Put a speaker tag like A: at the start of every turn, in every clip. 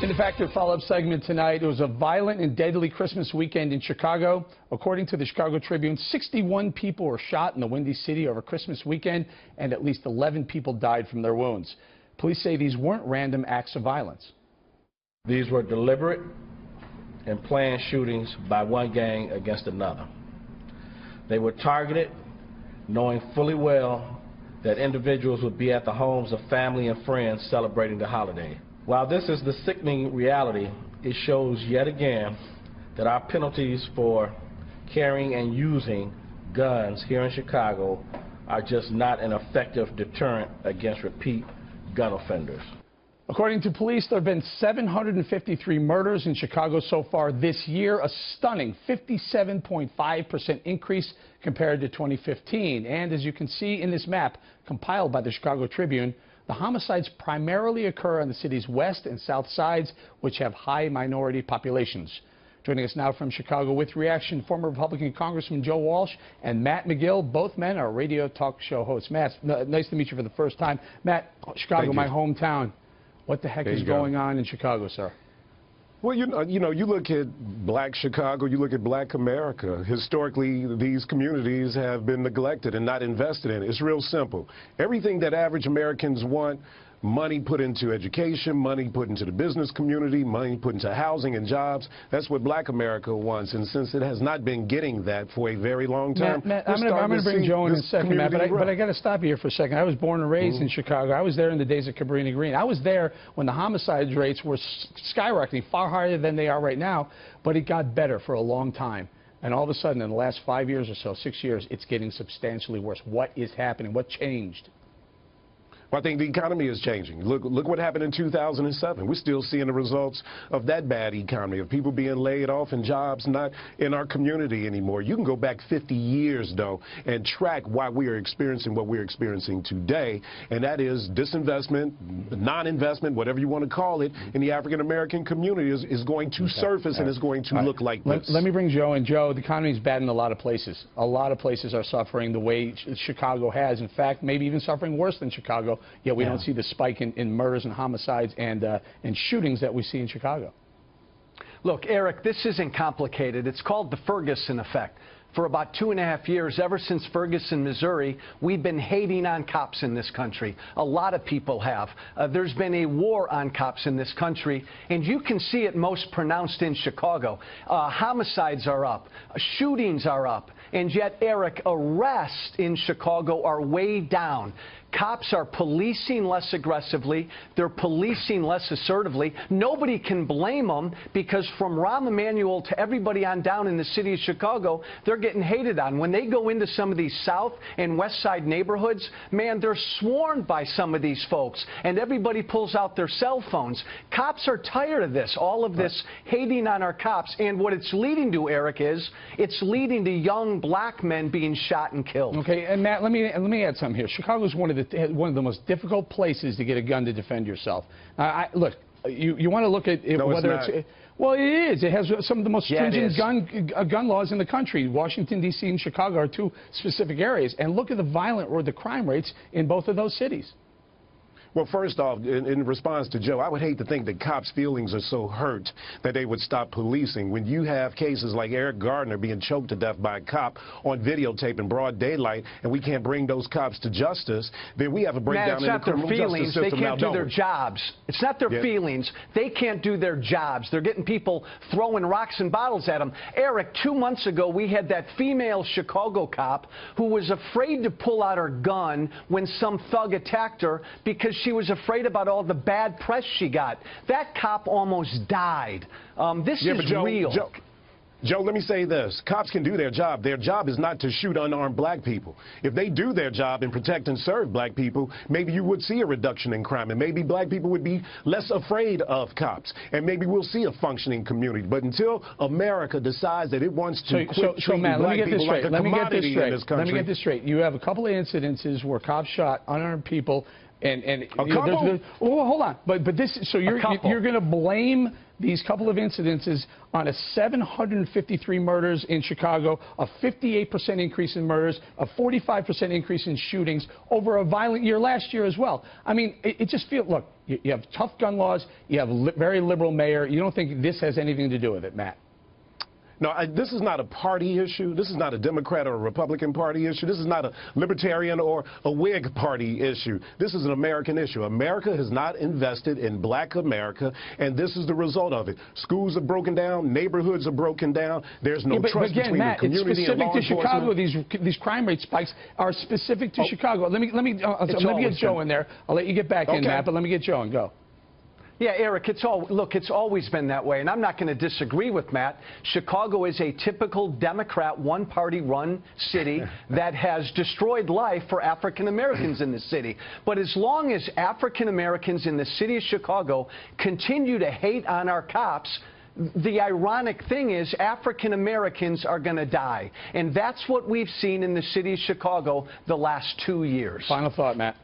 A: In the Factor follow-up segment tonight, it was a violent and deadly Christmas weekend in Chicago. According to the Chicago Tribune, 61 people were shot in the Windy City over Christmas weekend, and at least 11 people died from their wounds. Police say these weren't random acts of violence.
B: These were deliberate and planned shootings by one gang against another. They were targeted, knowing fully well that individuals would be at the homes of family and friends celebrating the holiday. While this is the sickening reality, it shows yet again that our penalties for carrying and using guns here in Chicago are just not an effective deterrent against repeat gun offenders.
A: According to police, there have been 753 murders in Chicago so far this year, a stunning 57.5% increase compared to 2015. And as you can see in this map compiled by the Chicago Tribune, the homicides primarily occur on the city's west and south sides, which have high minority populations. Joining us now from Chicago with reaction, former Republican Congressman Joe Walsh and Matt McGill. Both men are radio talk show hosts. Matt, nice to meet you for the first time. Matt, Chicago, my hometown. What the heck is going on in Chicago, sir?
C: Well, you know, you look at black Chicago, you look at black America. Historically, these communities have been neglected and not invested in. It's real simple. Everything that average Americans want, money put into education, money put into the business community, money put into housing and jobs. That's what black America wants. And since it has not been getting that for a very long time,
A: Matt, I'm going to bring Joe in a second, Matt, but I got to stop you here for a second. I was born and raised in Chicago. I was there in the days of Cabrini Green. I was there when the homicide rates were skyrocketing, far higher than they are right now, but it got better for a long time. And all of a sudden, in the last 5 years or so, 6 years, it's getting substantially worse. What is happening? What changed?
C: I think the economy is changing. Look what happened in 2007. We're still seeing the results of that bad economy, of people being laid off and jobs not in our community anymore. You can go back 50 years, though, and track why we are experiencing what we're experiencing today, and that is disinvestment, non-investment, whatever you want to call it, in the African-American community is going to surface and is going to look like this.
A: Let me bring Joe in. Joe, the economy is bad in a lot of places. A lot of places are suffering the way Chicago has. In fact, maybe even suffering worse than Chicago. Yet we don't see the spike in murders and homicides and shootings that we see in Chicago.
D: Look, Eric, this isn't complicated. It's called the Ferguson effect. For about 2.5 years, ever since Ferguson, Missouri, we've been hating on cops in this country. A lot of people have. There's been a war on cops in this country, and you can see it most pronounced in Chicago. Homicides are up, shootings are up, and yet, Eric, arrests in Chicago are way down. Cops are policing less aggressively. They're policing less assertively. Nobody can blame them because from Rahm Emanuel to everybody on down in the city of Chicago, they're getting hated on. When they go into some of these South and West Side neighborhoods, man, they're swarmed by some of these folks, and everybody pulls out their cell phones. Cops are tired of this, all of this hating on our cops, and what it's leading to, Eric, is it's leading to young black men being shot and killed.
A: Okay, and Matt, let me add something here. Chicago is one of the most difficult places to get a gun to defend yourself. Look, you want to look at whether it's well, it is. It has some of the most stringent gun laws in the country. Washington, D.C. and Chicago are two specific areas. And look at the violent or the crime rates in both of those cities.
C: Well, first off, in response to Joe, I would hate to think that cops' feelings are so hurt that they would stop policing. When you have cases like Eric Gardner being choked to death by a cop on videotape in broad daylight, and we can't bring those cops to justice, then we have a breakdown in the criminal justice system.
D: They can't do their jobs. It's not their feelings. They can't do their jobs. They're getting people throwing rocks and bottles at them. Eric, 2 months ago, we had that female Chicago cop who was afraid to pull out her gun when some thug attacked her because she was afraid about all the bad press she got. That cop almost died. This is real.
C: Joe, let me say this. Cops can do their job. Their job is not to shoot unarmed black people. If they do their job and protect and serve black people, maybe you would see a reduction in crime, and maybe black people would be less afraid of cops, and maybe we'll see a functioning community. But until America decides that it wants to quit treating black people like a commodity in this country.
A: Let me get this straight. You have a couple of incidences where cops shot unarmed people And
C: A couple?
A: oh, hold on. But this, so you're going to blame these couple of incidences on a 753 murders in Chicago, a 58% increase in murders, a 45% increase in shootings over a violent year last year as well. I mean, it just feels, look, you have tough gun laws, you have a very liberal mayor. You don't think this has anything to do with it, Matt?
C: No, this is not a party issue. This is not a Democrat or a Republican Party issue. This is not a Libertarian or a Whig Party issue. This is an American issue. America has not invested in black America, and this is the result of it. Schools are broken down. Neighborhoods are broken down. There's no trust
A: again,
C: between
A: Matt,
C: the community and law
A: it's specific to
C: enforcement.
A: Chicago. These crime rate spikes are specific to Chicago. Let me get Joe in there. I'll let you get back in, Matt, but let me get Joe in. Go.
D: Yeah, Eric, it's always been that way, and I'm not going to disagree with Matt. Chicago is a typical Democrat, one-party run city that has destroyed life for African Americans in the city. But as long as African Americans in the city of Chicago continue to hate on our cops, the ironic thing is African Americans are going to die. And that's what we've seen in the city of Chicago the last 2 years.
A: Final thought, Matt.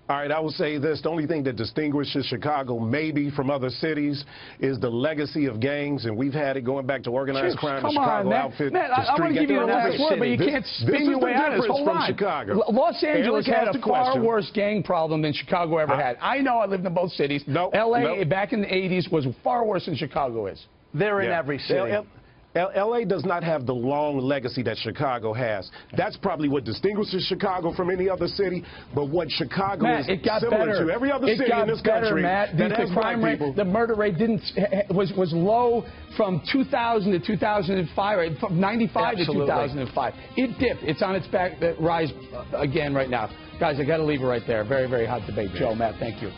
C: All right, I will say this. The only thing that distinguishes Chicago maybe from other cities is the legacy of gangs, and we've had it going back to organized crime, the Chicago outfit.
A: Matt, I want to give you the last word, but you can't spin your way out of this. Hold on.
C: Chicago.
A: Los Angeles had a far worse gang problem than Chicago ever had. I know, I lived in both cities. L.A. back in the 80s was far worse than Chicago is.
D: They're in every city.
C: L.A. does not have the long legacy that Chicago has. That's probably what distinguishes Chicago from any other city. But what Chicago is similar to every other city in this country
A: Matt.
C: that has
A: crime rate, the murder rate was low from 2000 to 2005, from 95 to 2005. It dipped. It's on its back rise again right now. Guys, I got to leave it right there. Very, very hot debate. Joe, Matt, thank you.